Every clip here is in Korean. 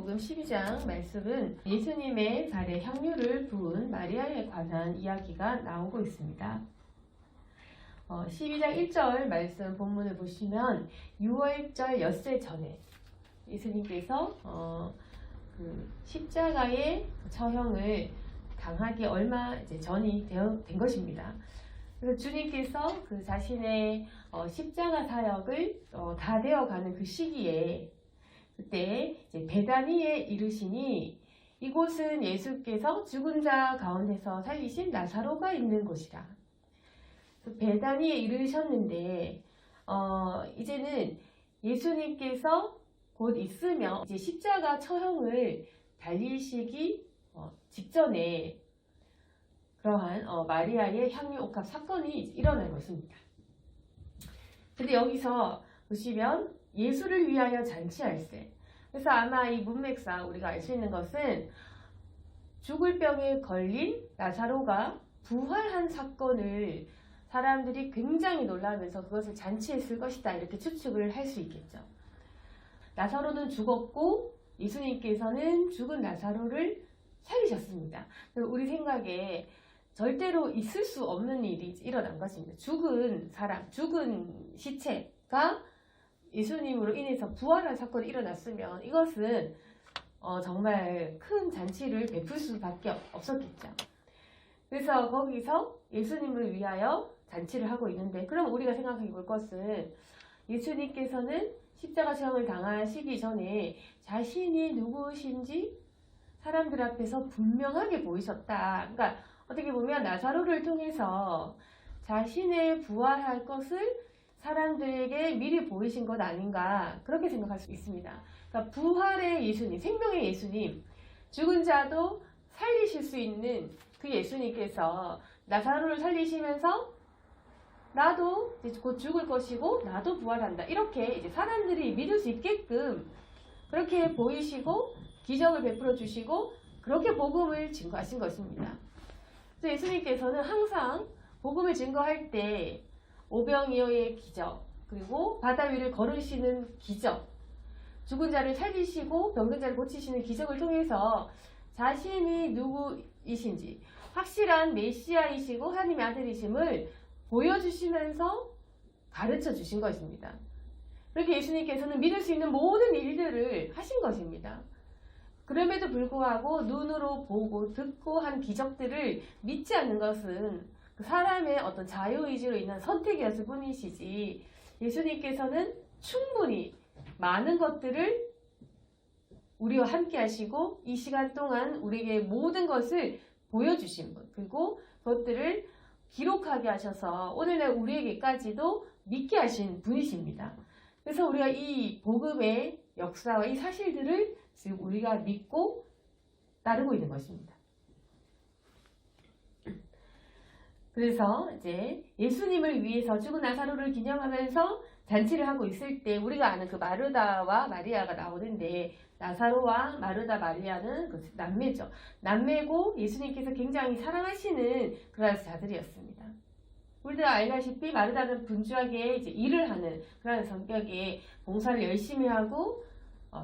요한복음 12장 말씀은 예수님의 발에 향유를 부은 마리아에 관한 이야기가 나오고 있습니다. 12장 1절 말씀 본문을 보시면 6월절 엿새 전에 예수님께서 그 십자가의 처형을 당하기 얼마 전이 된 것입니다. 그래서 주님께서 그 자신의 십자가 사역을 다 되어가는 그 시기에 그때 이제 베다니에 이르시니 이곳은 예수께서 죽은 자 가운데서 살리신 나사로가 있는 곳이라. 베다니에 이르셨는데 이제는 예수님께서 곧 있으면 이제 십자가 처형을 달리시기 직전에 그러한 마리아의 향유 옥합 사건이 일어날 것입니다. 근데 여기서 보시면 예수를 위하여 잔치할세. 그래서 아마 이 문맥상 우리가 알 수 있는 것은 죽을 병에 걸린 나사로가 부활한 사건을 사람들이 굉장히 놀라면서 그것을 잔치했을 것이다 이렇게 추측을 할 수 있겠죠. 나사로는 죽었고 예수님께서는 죽은 나사로를 살리셨습니다. 우리 생각에 절대로 있을 수 없는 일이 일어난 것입니다. 죽은 사람, 죽은 시체가 예수님으로 인해서 부활한 사건이 일어났으면 이것은 정말 큰 잔치를 베풀 수밖에 없었겠죠. 그래서 거기서 예수님을 위하여 잔치를 하고 있는데, 그럼 우리가 생각해 볼 것은 예수님께서는 십자가 처형을 당하시기 전에 자신이 누구신지 사람들 앞에서 분명하게 보이셨다. 그러니까 어떻게 보면 나사로를 통해서 자신의 부활할 것을 사람들에게 미리 보이신 것 아닌가 그렇게 생각할 수 있습니다. 그러니까 부활의 예수님, 생명의 예수님, 죽은 자도 살리실 수 있는 그 예수님께서 나사로를 살리시면서 나도 이제 곧 죽을 것이고 나도 부활한다 이렇게 이제 사람들이 믿을 수 있게끔 그렇게 보이시고 기적을 베풀어 주시고 그렇게 복음을 증거하신 것입니다. 그래서 예수님께서는 항상 복음을 증거할 때 오병이어의 기적, 그리고 바다 위를 걸으시는 기적, 죽은 자를 살리시고 병든 자를 고치시는 기적을 통해서 자신이 누구이신지 확실한 메시아이시고 하나님의 아들이심을 보여주시면서 가르쳐 주신 것입니다. 그렇게 예수님께서는 믿을 수 있는 모든 일들을 하신 것입니다. 그럼에도 불구하고 눈으로 보고 듣고 한 기적들을 믿지 않는 것은 그 사람의 어떤 자유의지로 인한 선택이었을 뿐이시지 예수님께서는 충분히 많은 것들을 우리와 함께 하시고 이 시간 동안 우리에게 모든 것을 보여주신 분, 그리고 그것들을 기록하게 하셔서 오늘날 우리에게까지도 믿게 하신 분이십니다. 그래서 우리가 이 복음의 역사와 이 사실들을 지금 우리가 믿고 따르고 있는 것입니다. 그래서 이제 예수님을 위해서 죽은 나사로를 기념하면서 잔치를 하고 있을 때 우리가 아는 그 마르다와 마리아가 나오는데, 나사로와 마르다 마리아는 그 남매죠. 남매고 예수님께서 굉장히 사랑하시는 그런 자들이었습니다. 우리도 알다시피 마르다는 분주하게 이제 일을 하는 그런 성격에 봉사를 열심히 하고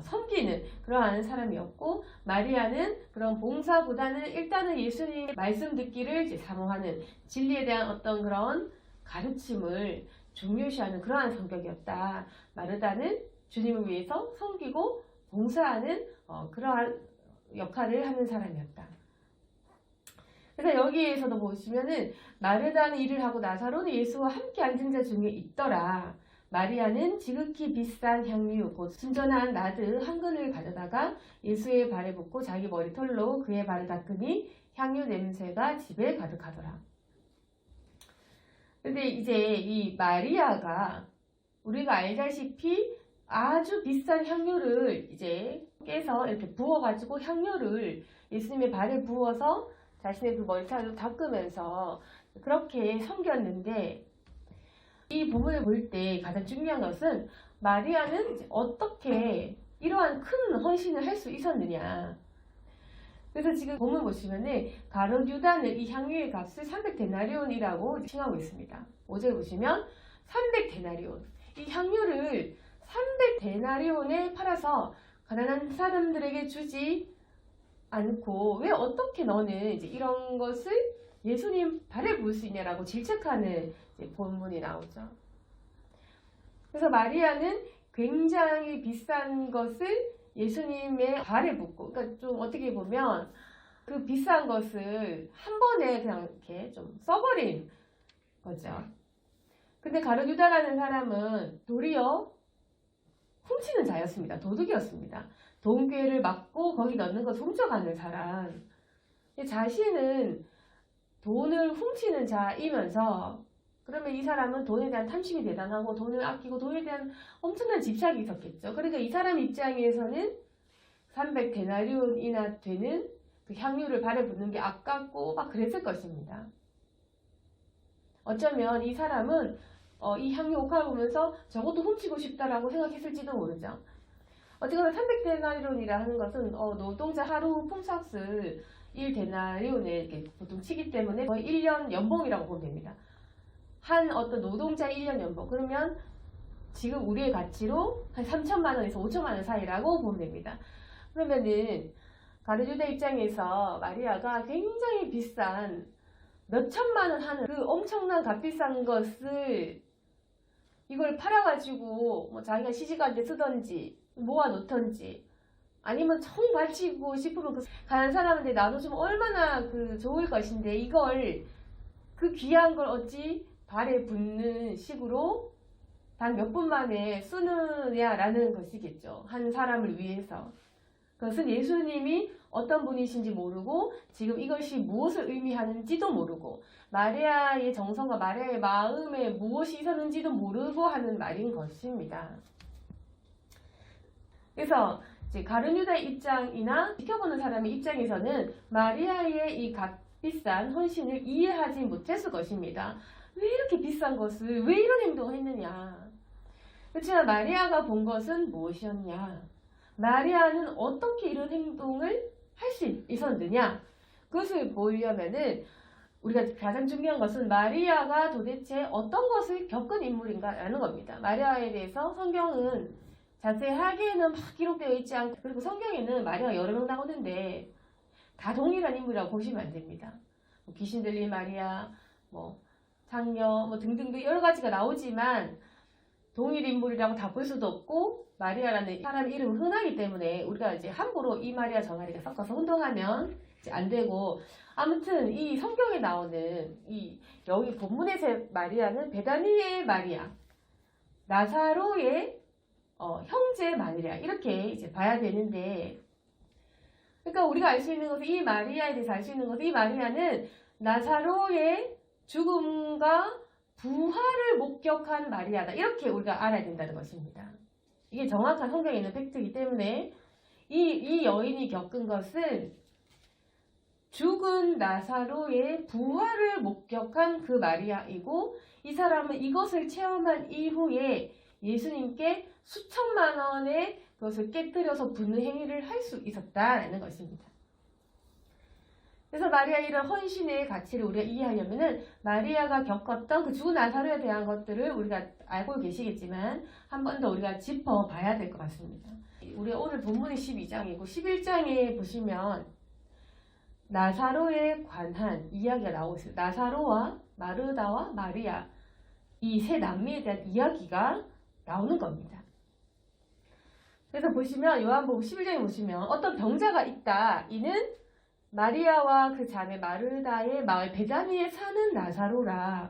섬기는 그러한 사람이었고, 마리아는 그런 봉사보다는 일단은 예수님의 말씀 듣기를 이제 사모하는, 진리에 대한 어떤 그런 가르침을 중요시하는 그러한 성격이었다. 마르다는 주님을 위해서 섬기고 봉사하는 그러한 역할을 하는 사람이었다. 그래서 여기에서도 보시면은 마르다는 일을 하고 나사로는 예수와 함께 앉은 자 중에 있더라. 마리아는 지극히 비싼 향유 곧 순전한 나드 한 근을 가져다가 예수의 발에 붓고 자기 머리털로 그의 발을 닦으니 향유 냄새가 집에 가득하더라. 근데 이제 이 마리아가 우리가 알다시피 아주 비싼 향유를 이제 깨서 이렇게 부어가지고 향유를 예수님의 발에 부어서 자신의 그 머리털로 닦으면서 그렇게 섬겼는데, 이 부분을 볼 때 가장 중요한 것은 마리아는 이제 어떻게 이러한 큰 헌신을 할 수 있었느냐. 그래서 지금 본문 보시면은 가룟 유다는 이 향유의 값을 300데나리온이라고 칭하고 있습니다. 5절 보시면 300데나리온, 이 향유를 300데나리온에 팔아서 가난한 사람들에게 주지 않고 왜 어떻게 너는 이제 이런 것을 예수님 발에 부을 수 있냐라고 질책하는 이제 본문이 나오죠. 그래서 마리아는 굉장히 비싼 것을 예수님의 발에 붓고, 그러니까 좀 어떻게 보면 그 비싼 것을 한 번에 그냥 이렇게 좀 써버린 거죠. 근데 가룟 유다라는 사람은 도리어 훔치는 자였습니다. 도둑이었습니다. 돈괴를 막고 거기 넣는 것을 훔쳐가는 사람. 자신은 돈을 훔치는 자이면서 그러면 이 사람은 돈에 대한 탐심이 대단하고 돈을 아끼고 돈에 대한 엄청난 집착이 있었겠죠. 그러니까 이 사람 입장에서는 300데나리온이나 되는 그 향유를 발에 붓는 게 아깝고 막 그랬을 것입니다. 어쩌면 이 사람은 이 향유 옥합을 보면서 저것도 훔치고 싶다라고 생각했을지도 모르죠. 어쨌거나 300데나리온이라 하는 것은 노동자 하루 품삯을 1데나리온에 이렇게 보통 치기 때문에 거의 1년 연봉이라고 보면 됩니다. 한 어떤 노동자 1년 연봉. 그러면 지금 우리의 가치로 한 3천만 원에서 5천만 원 사이라고 보면 됩니다. 그러면은 가룟 유다 입장에서 마리아가 굉장히 비싼 몇 천만 원 하는 그 엄청난 값비싼 것을 이걸 팔아가지고 뭐 자기가 시집갈 때 쓰던지 모아 놓던지 아니면 청 바치고 싶으면 그 가난한 사람한테 나눠주면 얼마나 그 좋을 것인데 이걸 그 귀한 걸 어찌 발에 붙는 식으로 단 몇 분 만에 쓰느냐라는 것이겠죠. 한 사람을 위해서. 그것은 예수님이 어떤 분이신지 모르고 지금 이것이 무엇을 의미하는지도 모르고 마리아의 정성과 마리아의 마음에 무엇이 있었는지도 모르고 하는 말인 것입니다. 그래서 이제 가룟 유다의 입장이나 지켜보는 사람의 입장에서는 마리아의 이 값비싼 헌신을 이해하지 못했을 것입니다. 왜 이렇게 비싼 것을 왜 이런 행동을 했느냐. 그렇지만 마리아가 본 것은 무엇이었냐. 마리아는 어떻게 이런 행동을 할 수 있었느냐. 그것을 보려면은 우리가 가장 중요한 것은 마리아가 도대체 어떤 것을 겪은 인물인가라는 겁니다. 마리아에 대해서 성경은 자세하게는 막 기록되어 있지 않고 그리고 성경에는 마리아가 여러 명 나오는데 다 동일한 인물이라고 보시면 안 됩니다. 귀신 들린 마리아, 장녀, 등등등 여러 가지가 나오지만 동일 인물이라고 다 볼 수도 없고 마리아라는 사람 이름은 흔하기 때문에 우리가 이제 함부로 이 마리아 저 마리아 섞어서 혼동하면 이제 안 되고 아무튼 이 성경에 나오는 여기 본문에서의 마리아는 베다니의 마리아, 나사로의 형제 마리아 이렇게 이제 봐야 되는데 그러니까 우리가 알 수 있는 것은 이 마리아에 대해서 알 수 있는 것은 이 마리아는 나사로의 죽음과 부활을 목격한 마리아다. 이렇게 우리가 알아야 된다는 것입니다. 이게 정확한 성경에 있는 팩트이기 때문에 이 여인이 겪은 것은 죽은 나사로의 부활을 목격한 그 마리아이고 이 사람은 이것을 체험한 이후에 예수님께 수천만 원의 그것을 깨뜨려서 붓는 행위를 할 수 있었다라는 것입니다. 그래서 마리아의 이런 헌신의 가치를 우리가 이해하려면은 마리아가 겪었던 그 죽은 나사로에 대한 것들을 우리가 알고 계시겠지만 한 번 더 우리가 짚어봐야 될 것 같습니다. 우리가 오늘 본문이 12장이고 11장에 보시면 나사로에 관한 이야기가 나오고 있어요. 나사로와 마르다와 마리아 이 세 남매에 대한 이야기가 나오는 겁니다. 그래서 보시면 요한복음 11장에 보시면 어떤 병자가 있다. 이는 마리아와 그 자매 마르다의 마을 베다니에 사는 나사로라.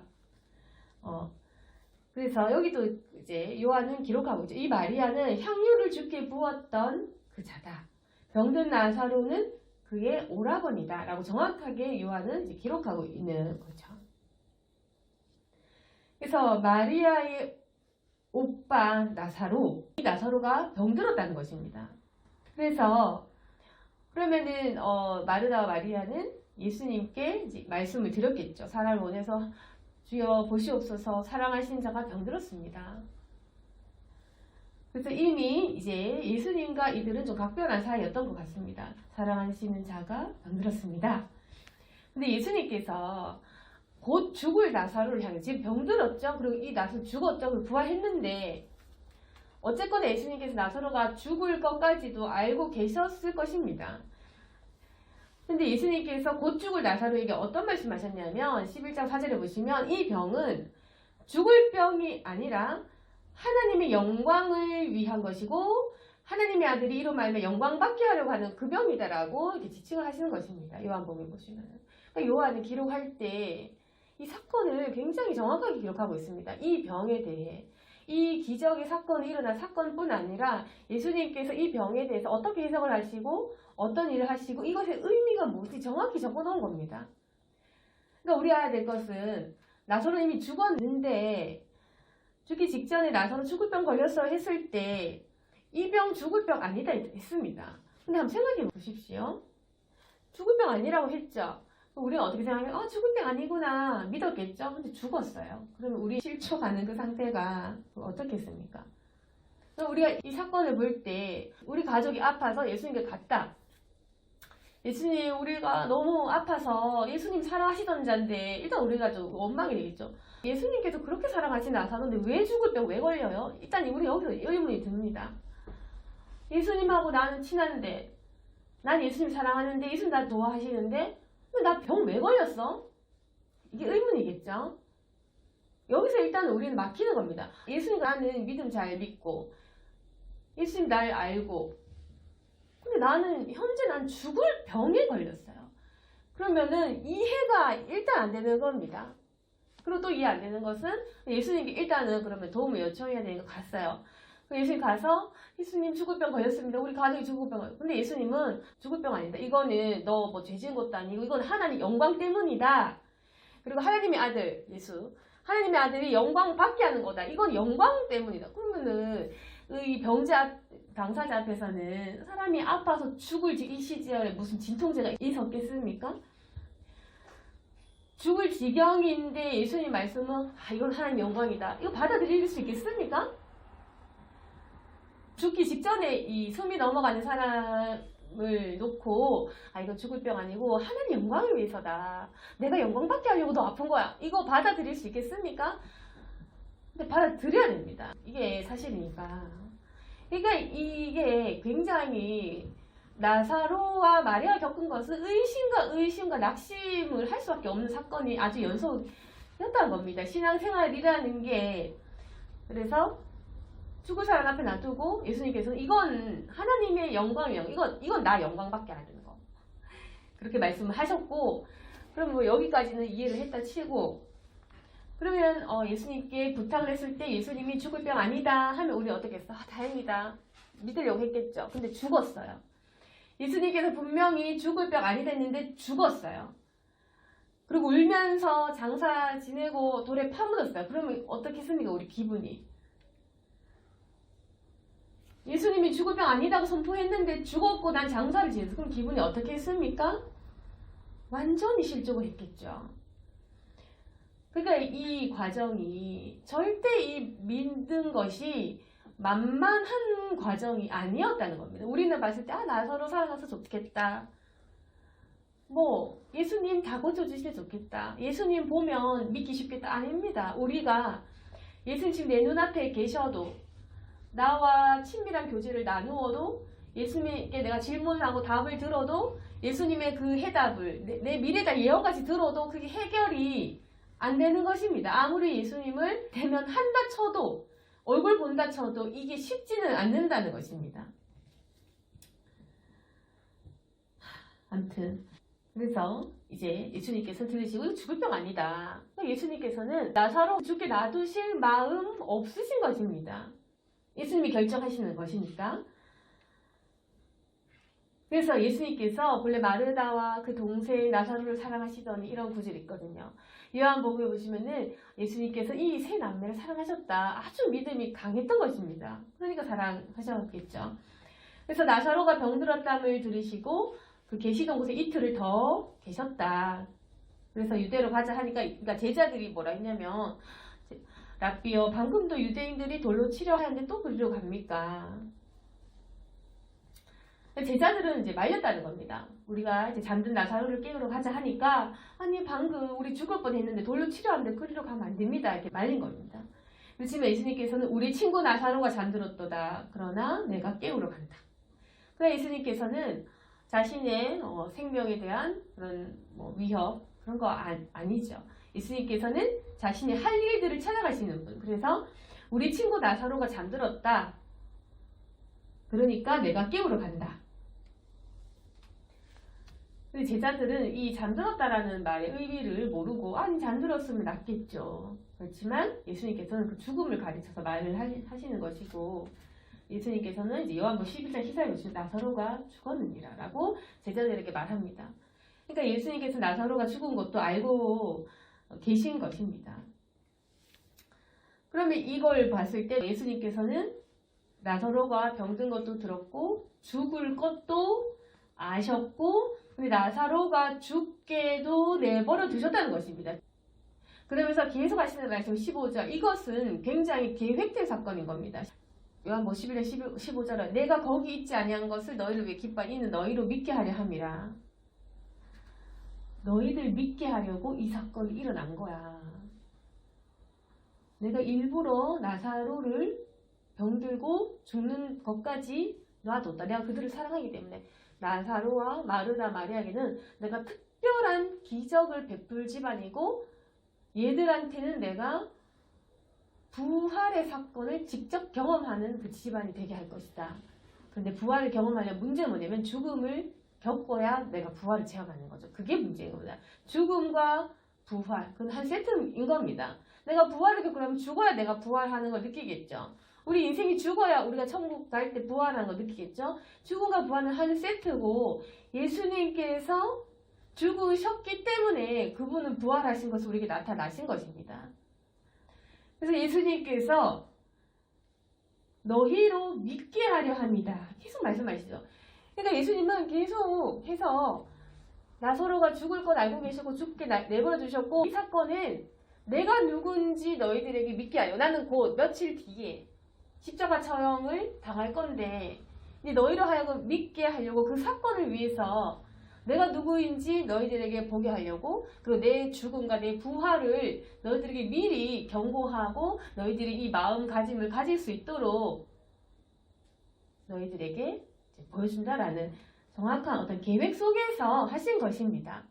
그래서 여기도 이제 요한은 기록하고 있죠. 이 마리아는 향유를 주께 부었던 그 자다. 병든 나사로는 그의 오라버니다. 라고 정확하게 요한은 이제 기록하고 있는 거죠. 그래서 마리아의 오빠 나사로, 이 나사로가 병들었다는 것입니다. 그러면은 마르다와 마리아는 예수님께 이제 말씀을 드렸겠죠. 사랑을 원해서 주여 보시옵소서 사랑하신 자가 병들었습니다. 그래서 이미 이제 예수님과 이들은 좀 각별한 사이였던 것 같습니다. 사랑하시는 자가 병들었습니다. 근데 예수님께서 곧 죽을 나사로를 향해 지금 병들었죠. 그리고 이 나사로 죽었죠. 그리고 부활했는데 어쨌거나 예수님께서 나사로가 죽을 것까지도 알고 계셨을 것입니다. 근데 예수님께서 곧 죽을 나사로에게 어떤 말씀하셨냐면 11장 4절에 보시면 이 병은 죽을 병이 아니라 하나님의 영광을 위한 것이고 하나님의 아들이 이로 말하면 영광 받게 하려고 하는 그 병이다라고 이렇게 지칭을 하시는 것입니다. 요한복음에 보시면. 그러니까 요한이 기록할 때 이 사건을 굉장히 정확하게 기록하고 있습니다. 이 병에 대해. 이 기적의 사건이 일어난 사건뿐 아니라 예수님께서 이 병에 대해서 어떻게 해석을 하시고 어떤 일을 하시고 이것의 의미가 무엇인지 정확히 적어놓은 겁니다. 그러니까 우리 알아야 될 것은 나사로 이미 죽었는데 죽기 직전에 나사로 죽을 병 걸렸어 했을 때 이 병 죽을 병 아니다 했습니다. 근데 한번 생각해 보십시오. 죽을 병 아니라고 했죠. 우리가 어떻게 생각하면 죽을 병 아니구나 믿었겠죠. 근데 죽었어요. 그러면 우리 실족하는 그 상태가 어떻겠습니까? 우리가 이 사건을 볼 때 우리 가족이 아파서 예수님께 갔다. 예수님 우리가 너무 아파서 예수님 사랑하시던 자인데 일단 우리가 좀 원망이 되겠죠. 예수님께서 그렇게 사랑하신 나사로인데 왜 죽을 병 왜 걸려요? 일단 우리 여기서 의문이 듭니다. 예수님하고 나는 친한데 난 예수님 사랑하는데 예수님 나 좋아하시는데 나 병 왜 걸렸어? 이게 의문이겠죠. 여기서 일단 우리는 막히는 겁니다. 예수님 나는 믿음 잘 믿고 예수님 날 알고 근데 나는 현재 난 죽을 병에 걸렸어요. 그러면은 이해가 일단 안 되는 겁니다. 그리고 또 이해 안 되는 것은 예수님께 일단은 그러면 도움을 요청해야 되는 거 갔어요. 예수님 가서 예수님 죽을 병 걸렸습니다. 우리 가족이 죽을 병 걸렸어요. 근데 예수님은 죽을 병 아니다. 이거는 너 뭐 죄 지은 것도 아니고 이건 하나님 영광 때문이다. 그리고 하나님의 아들 예수 하나님의 아들이 영광 받게 하는 거다. 이건 영광 때문이다. 그러면은 이 병자 당사자 앞에서는 사람이 아파서 죽을 이 시절에 무슨 진통제가 있었겠습니까? 죽을 지경인데 예수님 말씀은 이건 하나님 영광이다. 이거 받아들일 수 있겠습니까? 죽기 직전에 이 숨이 넘어가는 사람을 놓고 이거 죽을 병 아니고 하나님 영광을 위해서다. 내가 영광 받게 하려고 너 아픈 거야. 이거 받아들일 수 있겠습니까? 근데 받아들여야 됩니다. 이게 사실이니까. 그러니까 이게 굉장히 나사로와 마리아가 겪은 것은 의심과 낙심을 할 수밖에 없는 사건이 아주 연속이었다는 겁니다. 신앙생활이라는 게. 그래서 죽을 사람 앞에 놔두고 예수님께서는 이건 하나님의 영광이요. 이건 나 영광밖에 안 하는 거. 그렇게 말씀을 하셨고, 그럼 뭐 여기까지는 이해를 했다 치고, 그러면 예수님께 부탁을 했을 때 예수님이 죽을 병 아니다 하면 우리 어떻게 했어? 다행이다. 믿으려고 했겠죠. 근데 죽었어요. 예수님께서 분명히 죽을 병 아니다 했는데 죽었어요. 그리고 울면서 장사 지내고 돌에 파묻었어요. 그러면 어떻겠습니까? 우리 기분이. 예수님이 죽을 병 아니다고 선포했는데 죽었고 난 장사를 지냈어. 그럼 기분이 어떻게 했습니까? 완전히 실족을 했겠죠. 그러니까 이 과정이 절대 이 믿는 것이 만만한 과정이 아니었다는 겁니다. 우리는 봤을 때 나사로 살아나서 좋겠다. 뭐 예수님 다 고쳐주시면 좋겠다. 예수님 보면 믿기 쉽겠다. 아닙니다. 우리가 예수님 지금 내 눈앞에 계셔도 나와 친밀한 교제를 나누어도 예수님께 내가 질문하고 답을 들어도 예수님의 그 해답을 내 미래다 예언까지 들어도 그게 해결이 안 되는 것입니다. 아무리 예수님을 대면한다 쳐도 얼굴 본다 쳐도 이게 쉽지는 않는다는 것입니다. 아무튼 그래서 이제 예수님께서 들으시고 이거 죽을 병 아니다. 예수님께서는 나사로 죽게 놔두실 마음 없으신 것입니다. 예수님이 결정하시는 것이니까. 그래서 예수님께서 본래 마르다와 그 동생 나사로를 사랑하시더니 이런 구절이 있거든요. 요한복음에 보시면은 예수님께서 이 세 남매를 사랑하셨다. 아주 믿음이 강했던 것입니다. 그러니까 사랑하셨겠죠. 그래서 나사로가 병들었담을 들으시고 그 계시던 곳에 이틀을 더 계셨다. 그래서 유대로 가자 하니까 그러니까 제자들이 뭐라 했냐면 랍비여 방금도 유대인들이 돌로 치려하는데 또 그리로 갑니까? 제자들은 이제 말렸다는 겁니다. 우리가 이제 잠든 나사로를 깨우러 가자 하니까 아니 방금 우리 죽을 뻔했는데 돌로 치려하는데 그리로 가면 안 됩니다. 이렇게 말린 겁니다. 그렇지만 예수님께서는 우리 친구 나사로가 잠들었도다. 그러나 내가 깨우러 간다. 그러나 예수님께서는 자신의 생명에 대한 그런 위협 그런 거 아니죠. 예수님께서는 자신의 할 일들을 찾아가시는 분. 그래서 우리 친구 나사로가 잠들었다. 그러니까 내가 깨우러 간다. 제자들은 이 잠들었다라는 말의 의미를 모르고 아니 잠들었으면 낫겠죠. 그렇지만 예수님께서는 그 죽음을 가르쳐서 말을 하시는 것이고 예수님께서는 이제 요한복음 11장 시사에 보시면 나사로가 죽었느니라 라고 제자들에게 말합니다. 그러니까 예수님께서 나사로가 죽은 것도 알고 계신 것입니다. 그러면 이걸 봤을 때 예수님께서는 나사로가 병든 것도 들었고 죽을 것도 아셨고 근데 나사로가 죽게도 내버려 두셨다는 것입니다. 그러면서 계속 하시는 말씀 15절 이것은 굉장히 계획된 사건인 겁니다. 요한복음 11장 15절은 내가 거기 있지 아니한 것을 너희를 위해 기뻐하니 이는 너희로 믿게 하려 함이라. 너희들 믿게 하려고 이 사건이 일어난 거야. 내가 일부러 나사로를 병들고 죽는 것까지 놔뒀다. 내가 그들을 사랑하기 때문에 나사로와 마르다 마리아에게는 내가 특별한 기적을 베풀 집안이고 얘들한테는 내가 부활의 사건을 직접 경험하는 그 집안이 되게 할 것이다. 그런데 부활을 경험하려면 문제는 뭐냐면 죽음을 겪어야 내가 부활을 체험하는 거죠. 그게 문제인 겁니다. 죽음과 부활, 그건 한 세트인 겁니다. 내가 부활을 겪으려면 죽어야 내가 부활하는 걸 느끼겠죠. 우리 인생이 죽어야 우리가 천국 갈 때 부활하는 걸 느끼겠죠. 죽음과 부활은 한 세트고 예수님께서 죽으셨기 때문에 그분은 부활하신 것을 우리에게 나타나신 것입니다. 그래서 예수님께서 너희로 믿게 하려 합니다. 계속 말씀하시죠. 그러니까 예수님은 계속 해서 나사로가 죽을 것 알고 계시고 죽게 내버려 두셨고 이 사건은 내가 누군지 너희들에게 믿게 하려. 나는 곧 며칠 뒤에 십자가 처형을 당할 건데 이제 너희로 하여금 믿게 하려고 그 사건을 위해서 내가 누구인지 너희들에게 보게 하려고 그리고 내 죽음과 내 부활을 너희들에게 미리 경고하고 너희들이 이 마음가짐을 가질 수 있도록 너희들에게 보여준다라는 정확한 어떤 계획 속에서 하신 것입니다.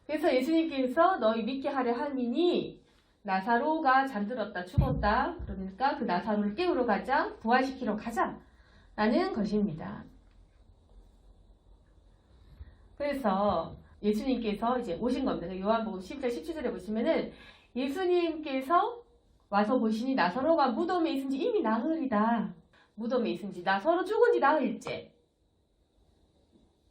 그래서 예수님께서 너희 믿게 하려 함이니 나사로가 잠들었다 죽었다 그러니까 그 나사로를 깨우러 가자 부활시키러 가자 라는 것입니다. 그래서 예수님께서 이제 오신 겁니다. 요한복음 10장 17절에 보시면은 예수님께서 와서 보시니 나사로가 무덤에 있은지 이미 나흘이다. 무덤에 있은지 나사로 죽은지 나흘째.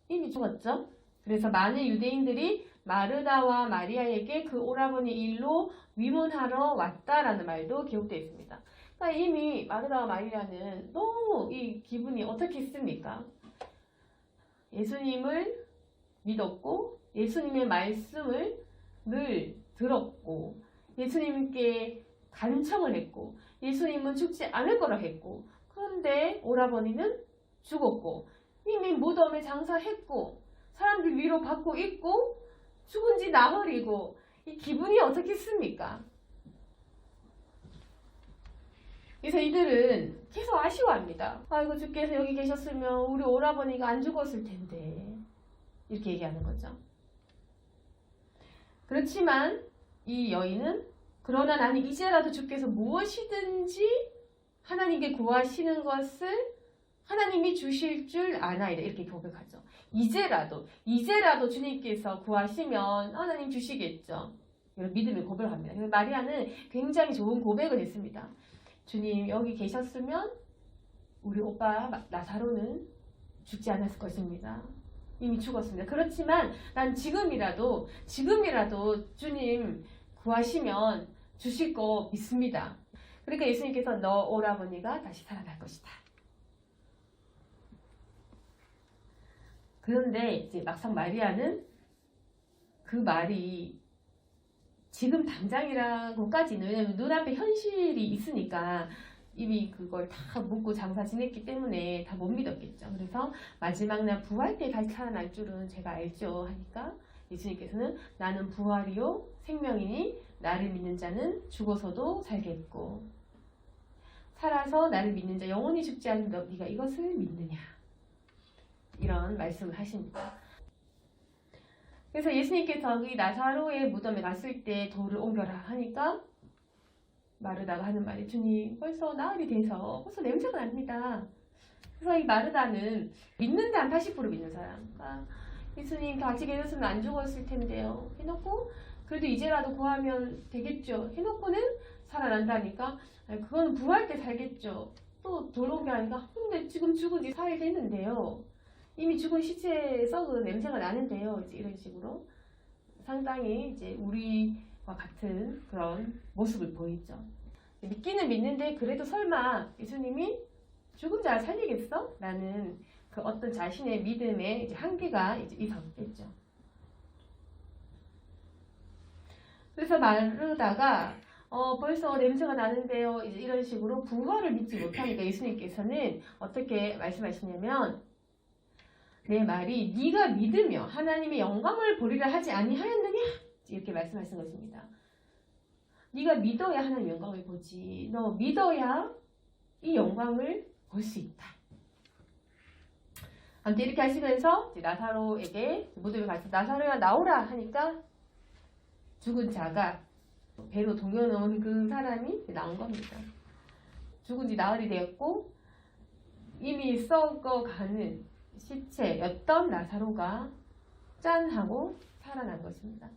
이미 죽었죠. 그래서 많은 유대인들이 마르다와 마리아에게 그 오라버니 일로 위문하러 왔다라는 말도 기록되어 있습니다. 그러니까 이미 마르다와 마리아는 너무 이 기분이 어떻겠습니까? 예수님을 믿었고 예수님의 말씀을 늘 들었고 예수님께 간청을 했고 예수님은 죽지 않을 거라 했고 그런데 오라버니는 죽었고 이미 무덤에 장사했고 사람들 위로받고 있고 죽은 지 나흘이고 이 기분이 어떻겠습니까? 그래서 이들은 계속 아쉬워합니다. 아이고 주께서 여기 계셨으면 우리 오라버니가 안 죽었을 텐데 이렇게 얘기하는 거죠. 그렇지만 이 여인은 그러나 나는 이제라도 주께서 무엇이든지 하나님께 구하시는 것을 하나님이 주실 줄 아나이다 이렇게 고백하죠. 이제라도 주님께서 구하시면 하나님 주시겠죠. 이런 믿음의 고백을 합니다. 그래서 마리아는 굉장히 좋은 고백을 했습니다. 주님 여기 계셨으면 우리 오빠 나사로는 죽지 않았을 것입니다. 이미 죽었습니다. 그렇지만 난 지금이라도 주님 구하시면 주실 거 믿습니다. 그러니까 예수님께서 너 오라버니가 다시 살아날 것이다. 그런데 이제 막상 마리아는 그 말이 지금 당장이라고까지는 왜냐면 눈앞에 현실이 있으니까 이미 그걸 다 묻고 장사 지냈기 때문에 다 못 믿었겠죠. 그래서 마지막 날 부활 때 다시 살아날 줄은 제가 알죠 하니까 예수님께서는 나는 부활이요 생명이니 나를 믿는 자는 죽어서도 살겠고 살아서 나를 믿는 자 영원히 죽지 않는 네가 이것을 믿느냐 이런 말씀을 하십니다. 그래서 예수님께서 이 나사로의 무덤에 갔을 때 돌을 옮겨라 하니까 마르다가 하는 말이 주님 벌써 나흘이 돼서 벌써 냄새가 납니다. 그래서 이 마르다는 믿는데 한 80% 믿는 사람. 그러니까 예수님 같이 계셨으면 안 죽었을 텐데요. 해놓고 그래도 이제라도 구하면 되겠죠. 해놓고는 살아난다니까 그건 부활 때 살겠죠. 또 돌 옮겨하니까 근데 지금 죽은 지 4일 됐는데요. 이미 죽은 시체에 썩은 냄새가 나는데요. 이제 이런 식으로 상당히 이제 우리와 같은 그런 모습을 보이죠. 믿기는 믿는데 그래도 설마 예수님이 죽은 자를 살리겠어? 라는 그 어떤 자신의 믿음의 이제 한계가 이제 있었겠죠. 그래서 마르다가 벌써 냄새가 나는데요. 이제 이런 식으로 부활을 믿지 못하니까 예수님께서는 어떻게 말씀하시냐면 내 말이 네가 믿으며 하나님의 영광을 보리라 하지 아니하였느냐? 이렇게 말씀하신 것입니다. 네가 믿어야 하나님의 영광을 보지. 너 믿어야 이 영광을 볼 수 있다. 아무튼 이렇게 하시면서 나사로에게 무덤에 가서 나사로야 나오라 하니까 죽은 자가 배로 동여놓은 그 사람이 나온 겁니다. 죽은 지 나흘이 되었고 이미 썩어가는 시체였던 나사로가 짠 하고 살아난 것입니다.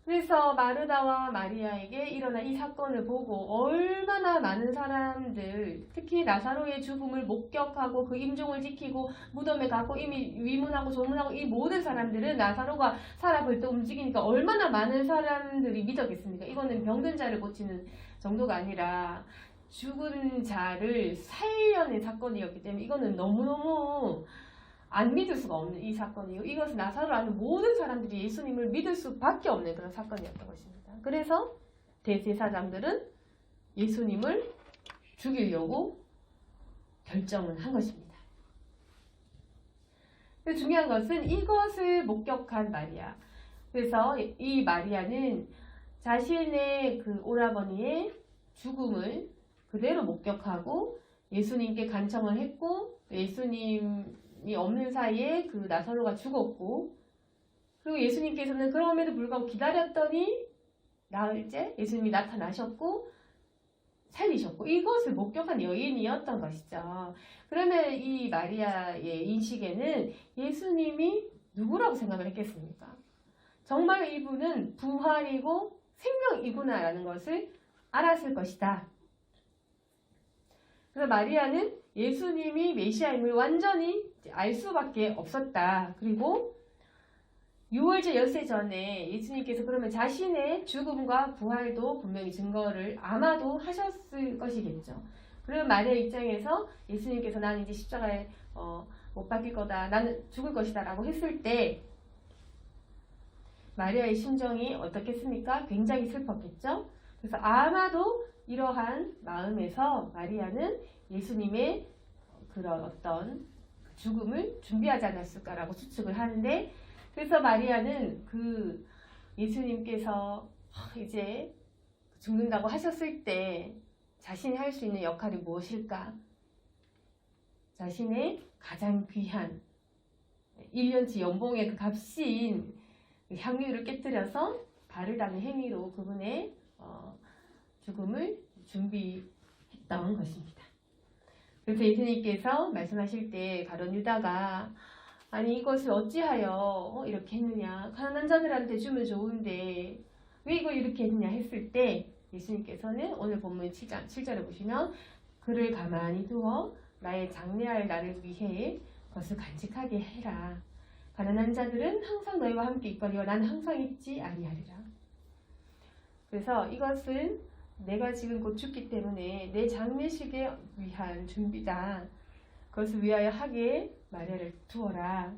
그래서 마르다와 마리아에게 일어난 이 사건을 보고 얼마나 많은 사람들, 특히 나사로의 죽음을 목격하고 그 임종을 지키고 무덤에 가고 이미 위문하고 조문하고 이 모든 사람들은 나사로가 살아 벌떡 움직이니까 얼마나 많은 사람들이 믿었겠습니까? 이거는 병든 자를 고치는 정도가 아니라 죽은 자를 살려낸 사건이었기 때문에 이거는 너무너무 안 믿을 수가 없는 이 사건이고 이것은 나사로를 아는 모든 사람들이 예수님을 믿을 수밖에 없는 그런 사건이었던 것입니다. 그래서 대제사장들은 예수님을 죽이려고 결정을 한 것입니다. 중요한 것은 이것을 목격한 마리아. 그래서 이 마리아는 자신의 그 오라버니의 죽음을 그대로 목격하고 예수님께 간청을 했고 예수님이 없는 사이에 그 나사로가 죽었고 그리고 예수님께서는 그럼에도 불구하고 기다렸더니 나흘째 예수님이 나타나셨고 살리셨고 이것을 목격한 여인이었던 것이죠. 그러면 이 마리아의 인식에는 예수님이 누구라고 생각을 했겠습니까? 정말 이분은 부활이고 생명이구나 라는 것을 알았을 것이다. 그래서 마리아는 예수님이 메시아임을 완전히 알 수밖에 없었다. 그리고 6월절 엿새 전에 예수님께서 그러면 자신의 죽음과 부활도 분명히 증거를 아마도 하셨을 것이겠죠. 그러면 마리아 입장에서 예수님께서 나는 이제 십자가에 못 박힐 거다. 나는 죽을 것이다. 라고 했을 때 마리아의 심정이 어떻겠습니까? 굉장히 슬펐겠죠. 그래서 아마도 이러한 마음에서 마리아는 예수님의 그런 어떤 죽음을 준비하지 않았을까라고 추측을 하는데 그래서 마리아는 그 예수님께서 이제 죽는다고 하셨을 때 자신이 할 수 있는 역할이 무엇일까? 자신의 가장 귀한 1년치 연봉의 그 값인 향유를 깨뜨려서 발을 닦는 행위로 그분의 죽음을 준비했던 것입니다. 그래서 예수님께서 말씀하실 때 가룟 유다가 아니 이것을 어찌하여 이렇게 했느냐 가난한 자들한테 주면 좋은데 왜 이걸 이렇게 했느냐 했을 때 예수님께서는 오늘 본문 7절에 보시면 그를 가만히 두어 나의 장래할 날을 위해 그것을 간직하게 해라. 가난한 자들은 항상 너희와 함께 있거니와 나는 항상 있지 아니하리라. 그래서 이것은 내가 지금 곧 죽기 때문에 내 장례식에 위한 준비다. 그것을 위하여 하게 마리아를 두어라.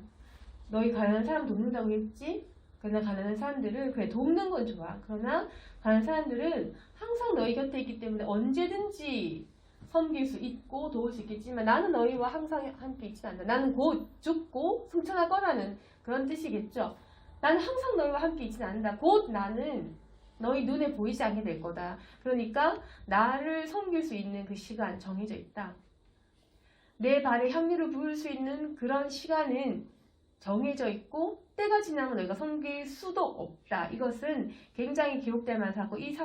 너희 가난한 사람 돕는다고 했지? 그러나 가난한 사람들을 그래 돕는 건 좋아. 그러나 가난한 사람들은 항상 너희 곁에 있기 때문에 언제든지 섬길 수 있고 도울 수 있겠지만 나는 너희와 항상 함께 있지 않는다. 나는 곧 죽고 승천할 거라는 그런 뜻이겠죠. 나는 항상 너희와 함께 있지는 않는다. 곧 나는 너희 눈에 보이지 않게 될 거다. 그러니까 나를 섬길 수 있는 그 시간 정해져 있다. 내 발에 향유를 부을 수 있는 그런 시간은 정해져 있고 때가 지나면 너희가 섬길 수도 없다. 이것은 굉장히 기록될 만한 사건. 이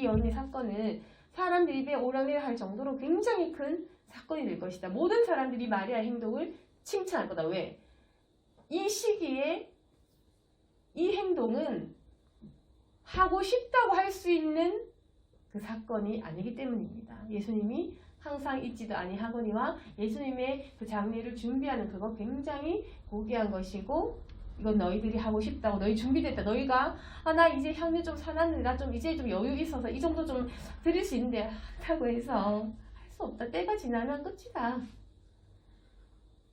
여인의 사건은 사람들이 입에 오르내려 할 정도로 굉장히 큰 사건이 될 것이다. 모든 사람들이 마리아의 행동을 칭찬할 거다. 왜? 이 시기에 이 행동은 하고 싶다고 할 수 있는 그 사건이 아니기 때문입니다. 예수님이 항상 있지도 아니하거니와 예수님의 그 장례를 준비하는 그거 굉장히 고귀한 것이고 이건 너희들이 하고 싶다고 너희 준비됐다. 너희가 나 이제 향유 좀 사놨는데 나 좀 이제 좀 여유 있어서 이 정도 좀 드릴 수 있는데 하다고 해서 할 수 없다. 때가 지나면 끝이다.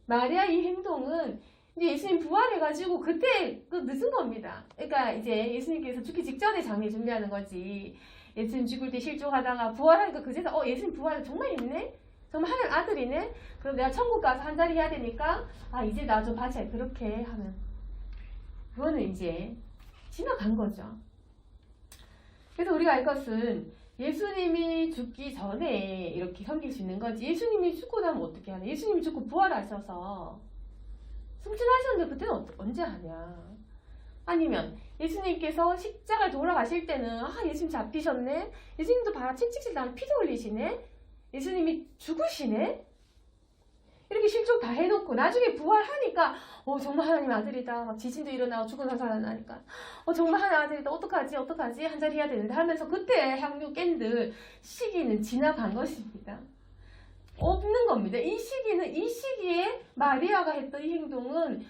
마리아 이 행동은 이제 예수님 부활해가지고 그때 그 늦은 겁니다. 그러니까 이제 예수님께서 죽기 직전에 장례 준비하는 거지. 예수님 죽을 때 실족하다가 부활하니까 그제서 예수님 부활 정말 있네? 정말 하늘 아들이네? 그럼 내가 천국 가서 한 자리 해야 되니까 이제 나 좀 봐줘. 그렇게 하면 그거는 이제 지나간 거죠. 그래서 우리가 알 것은 예수님이 죽기 전에 이렇게 섬길 수 있는 거지. 예수님이 죽고 나면 어떻게 하냐. 예수님이 죽고 부활하셔서 승천하셨는데 그때는 언제 하냐. 아니면 예수님께서 십자가에 돌아가실 때는 예수님 잡히셨네. 예수님도 봐라 채찍질 나면 피도 흘리시네. 예수님이 죽으시네. 이렇게 실족 다 해놓고 나중에 부활하니까 정말 하나님 아들이다. 막 지진도 일어나고 죽은 사람 살아나니까 정말 하나님 아들이다. 어떡하지 한 자리 해야 되는데 하면서 그때 향유 깬들 시기는 지나간 것입니다. 없는 겁니다. 이 시기에 마리아가 했던 이 행동은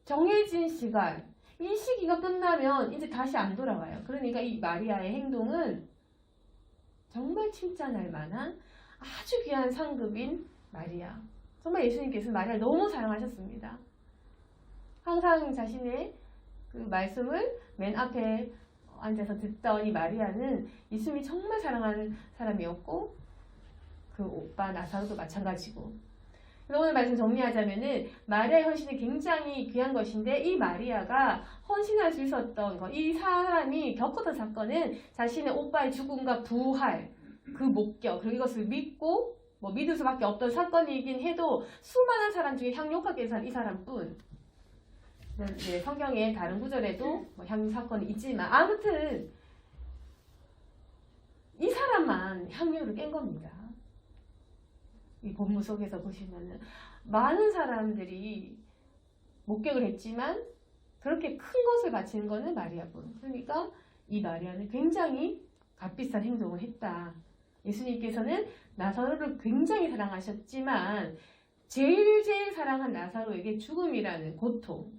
정해진 시간, 이 시기가 끝나면 이제 다시 안 돌아와요. 그러니까 이 마리아의 행동은 정말 칭찬할 만한 아주 귀한 상급인 마리아. 정말 예수님께서 마리아를 너무 사랑하셨습니다. 항상 자신의 그 말씀을 맨 앞에 앉아서 듣던 이 마리아는 예수님이 정말 사랑하는 사람이었고 그 오빠 나사로도 마찬가지고. 오늘 말씀 정리하자면은 마리아의 헌신이 굉장히 귀한 것인데 이 마리아가 헌신할 수 있었던 것, 이 사람이 겪었던 사건은 자신의 오빠의 죽음과 부활, 그 목격, 그리고 이것을 믿고 믿을 수밖에 없던 사건이긴 해도 수많은 사람 중에 향유하게 산 이 사람뿐. 네, 성경의 다른 구절에도 향유 사건이 있지만 아무튼 이 사람만 향유를 깬 겁니다. 이 본문 속에서 보시면은 많은 사람들이 목격을 했지만 그렇게 큰 것을 바치는 것은 마리아뿐. 그러니까 이 마리아는 굉장히 값비싼 행동을 했다. 예수님께서는 나사로를 굉장히 사랑하셨지만 제일 사랑한 나사로에게 죽음이라는 고통,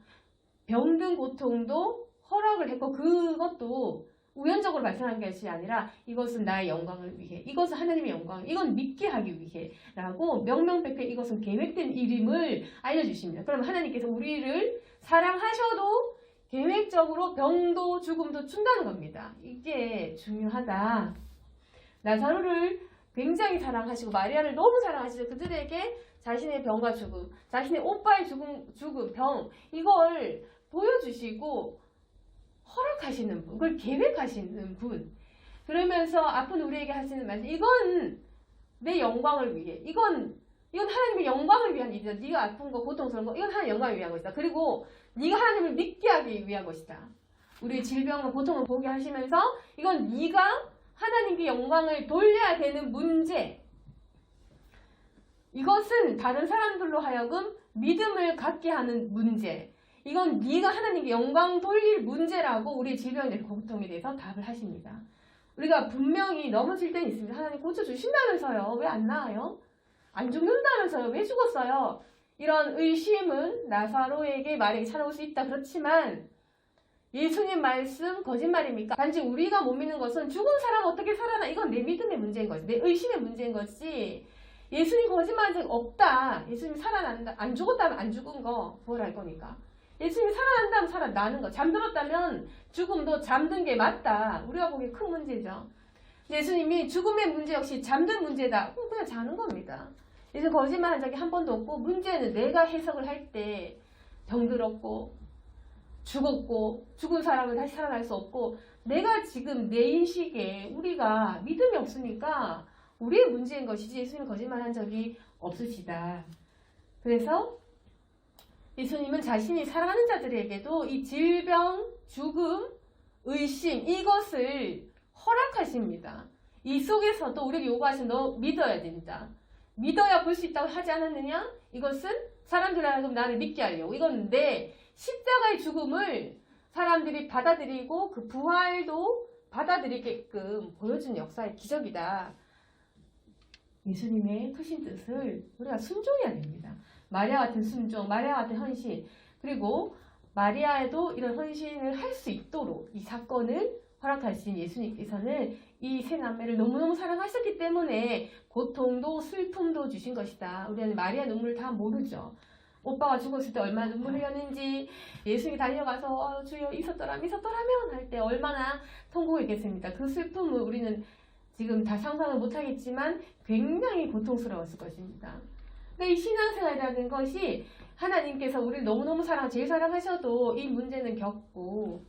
병든 고통도 허락을 했고 그것도 우연적으로 발생한 것이 아니라 이것은 나의 영광을 위해, 이것은 하나님의 영광, 이건 믿게 하기 위해 라고 명명백백 이것은 계획된 일임을 알려주십니다. 그럼 하나님께서 우리를 사랑하셔도 계획적으로 병도 죽음도 준다는 겁니다. 이게 중요하다. 나사로를 굉장히 사랑하시고 마리아를 너무 사랑하시죠. 그들에게 자신의 병과 죽음, 자신의 오빠의 죽음, 병 이걸 보여주시고 허락하시는 분, 그걸 계획하시는 분. 그러면서 아픈 우리에게 하시는 말씀, 이건 내 영광을 위해, 이건 하나님의 영광을 위한 일이다. 네가 아픈 거, 고통스러운 거, 이건 하나님의 영광을 위한 것이다. 그리고 네가 하나님을 믿게 하기 위한 것이다. 우리의 질병과 고통을 보게 하시면서 이건 네가 하나님께 영광을 돌려야 되는 문제. 이것은 다른 사람들로 하여금 믿음을 갖게 하는 문제. 이건 네가 하나님께 영광 돌릴 문제라고 우리의 질병에 대해서 고통에 대해서 답을 하십니다. 우리가 분명히 넘어질 때는 있습니다. 하나님 고쳐주신다면서요. 왜 안 나아요? 안 죽는다면서요. 왜 죽었어요? 이런 의심은 나사로에게 마리아에게 찾아올 수 있다. 그렇지만 예수님 말씀 거짓말입니까? 단지 우리가 못 믿는 것은 죽은 사람 어떻게 살아나? 이건 내 믿음의 문제인 거지. 내 의심의 문제인 거지. 예수님 거짓말한 적 없다. 예수님 살아난다. 안 죽었다면 안 죽은 거 부활할 거니까. 예수님이 살아난다면 살아나는 거. 잠들었다면 죽음도 잠든 게 맞다. 우리가 보기에 큰 문제죠. 예수님이 죽음의 문제 역시 잠든 문제다. 그냥 자는 겁니다. 예수님 거짓말한 적이 한 번도 없고 문제는 내가 해석을 할 때 병들었고 죽었고 죽은 사람은 다시 살아날 수 없고 내가 지금 내 인식에 우리가 믿음이 없으니까 우리의 문제인 것이지 예수님 거짓말한 적이 없으시다. 그래서 예수님은 자신이 사랑하는 자들에게도 이 질병, 죽음, 의심 이것을 허락하십니다. 이 속에서도 우리에게 요구하신 너 믿어야 된다. 믿어야 볼 수 있다고 하지 않았느냐? 이것은 사람들 하여금 나를 믿게 하려고. 이건 내 십자가의 죽음을 사람들이 받아들이고 그 부활도 받아들이게끔 보여준 역사의 기적이다. 예수님의 크신 뜻을 우리가 순종해야 됩니다. 마리아 같은 순종, 마리아 같은 헌신, 그리고 마리아에도 이런 헌신을 할 수 있도록 이 사건을 허락하신 예수님께서는 이 세 남매를 너무너무 사랑하셨기 때문에 고통도 슬픔도 주신 것이다. 우리는 마리아 눈물을 다 모르죠. 오빠가 죽었을 때 얼마나 눈물 흘렸는지, 예수님이 달려가서 주여 있었더라면 할 때 얼마나 통곡했겠습니까? 그 슬픔을 우리는 지금 다 상상을 못하겠지만 굉장히 고통스러웠을 것입니다. 그러니까 이 신앙생활이라는 것이 하나님께서 우리를 너무너무 제일 사랑하셔도 이 문제는 겪고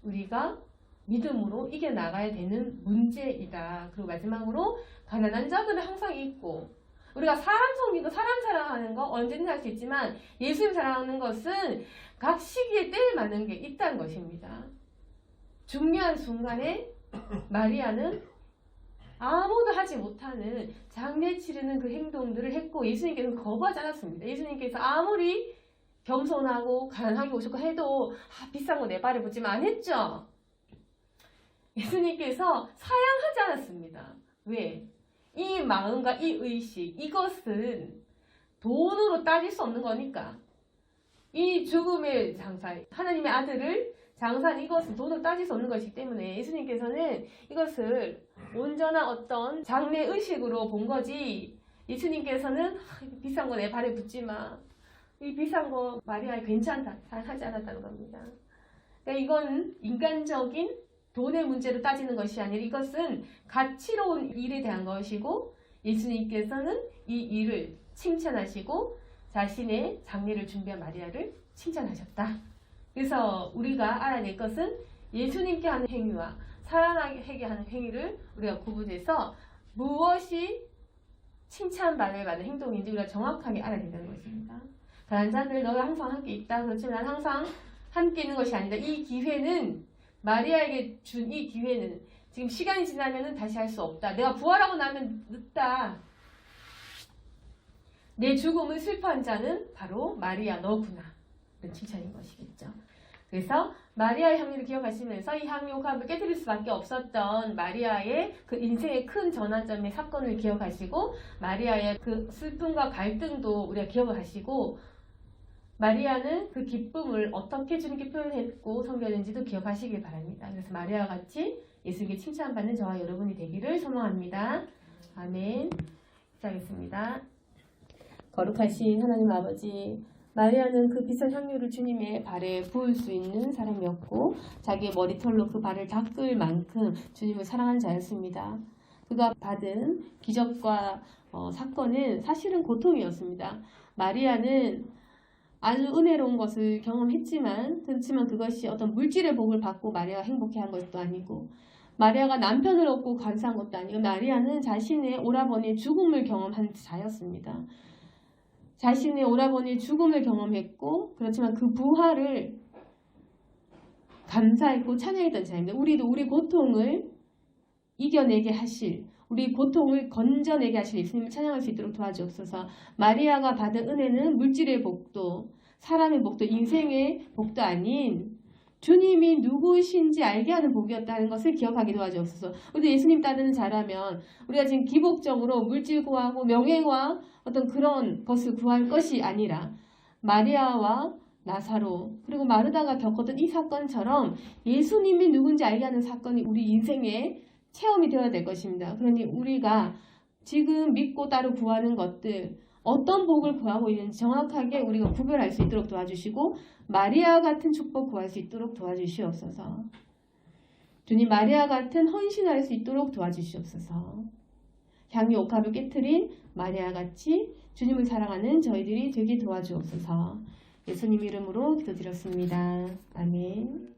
우리가 믿음으로 이겨나가야 되는 문제이다. 그리고 마지막으로 가난한 자들은 항상 있고, 우리가 사람 섬기고 사람 사랑하는 거 언제든지 할 수 있지만 예수님 사랑하는 것은 각 시기에 때에 맞는 게 있다는 것입니다. 중요한 순간에 마리아는 아무도 하지 못하는 장례 치르는 그 행동들을 했고 예수님께서는 거부하지 않았습니다. 예수님께서 아무리 겸손하고 가난하게 오셨고 해도 비싼 거 내 발에 붙지만 안 했죠. 예수님께서 사양하지 않았습니다. 왜? 이 마음과 이 의식, 이것은 돈으로 따질 수 없는 거니까. 이 죽음의 장사, 하나님의 아들을 장사한 이것은 돈으로 따질 수 없는 것이기 때문에 예수님께서는 이것을 온전한 어떤 장래 의식으로 본 거지, 예수님께서는 비싼 거 내 발에 붙지 마, 이 비싼 거 마리아 괜찮다 하지 않았다는 겁니다. 그러니까 이건 인간적인 돈의 문제로 따지는 것이 아니라 이것은 가치로운 일에 대한 것이고, 예수님께서는 이 일을 칭찬하시고 자신의 장례를 준비한 마리아를 칭찬하셨다. 그래서 우리가 알아낼 것은 예수님께 하는 행위와 사랑하게 하는 행위를 우리가 구분해서 무엇이 칭찬받을 만한 행동인지 우리가 정확하게 알아야 된다는 것입니다. 가난한 자들 너가 항상 함께 있다. 그렇지만 항상 함께 있는 것이 아니다. 이 기회는, 마리아에게 준 이 기회는 지금 시간이 지나면 다시 할 수 없다. 내가 부활하고 나면 늦다. 내 죽음을 슬퍼한 자는 바로 마리아 너구나. 이런 칭찬인 것이겠죠. 그래서 마리아의 향유를 기억하시면서 이 향유가 깨뜨릴 수밖에 없었던 마리아의 그 인생의 큰 전환점의 사건을 기억하시고, 마리아의 그 슬픔과 갈등도 우리가 기억을 하시고, 마리아는 그 기쁨을 어떻게 주님께 표현했고 섬겼는지도 기억하시길 바랍니다. 그래서 마리아와 같이 예수님께 칭찬받는 저와 여러분이 되기를 소망합니다. 아멘. 시작하겠습니다. 거룩하신 하나님 아버지, 마리아는 그 비싼 향유를 주님의 발에 부을 수 있는 사람이었고 자기의 머리털로 그 발을 닦을 만큼 주님을 사랑하는 자였습니다. 그가 받은 기적과 사건은 사실은 고통이었습니다. 마리아는 아주 은혜로운 것을 경험했지만, 그렇지만 그것이 어떤 물질의 복을 받고 마리아가 행복해한 것도 아니고, 마리아가 남편을 얻고 감사한 것도 아니고, 마리아는 자신의 오라버니의 죽음을 경험한 자였습니다. 자신의 오라버니의 죽음을 경험했고, 그렇지만 그 부활을 감사했고 찬양했던 자입니다. 우리도 우리 고통을 이겨내게 하실, 우리 고통을 건져내게 하실 예수님을 찬양할 수 있도록 도와주옵소서. 마리아가 받은 은혜는 물질의 복도, 사람의 복도, 인생의 복도 아닌 주님이 누구신지 알게 하는 복이었다는 것을 기억하게 도와주옵소서. 우리도 예수님 따르는 자라면 우리가 지금 기복적으로 물질 구하고 명예와 어떤 그런 것을 구할 것이 아니라 마리아와 나사로 그리고 마르다가 겪었던 이 사건처럼 예수님이 누군지 알게 하는 사건이 우리 인생의 체험이 되어야 될 것입니다. 그러니 우리가 지금 믿고 따로 구하는 것들, 어떤 복을 구하고 있는지 정확하게 우리가 구별할 수 있도록 도와주시고 마리아 같은 축복 구할 수 있도록 도와주시옵소서. 주님, 마리아 같은 헌신할 수 있도록 도와주시옵소서. 향유 옥합을 깨트린 마리아 같이 주님을 사랑하는 저희들이 되게 도와주옵소서. 예수님 이름으로 기도드렸습니다. 아멘.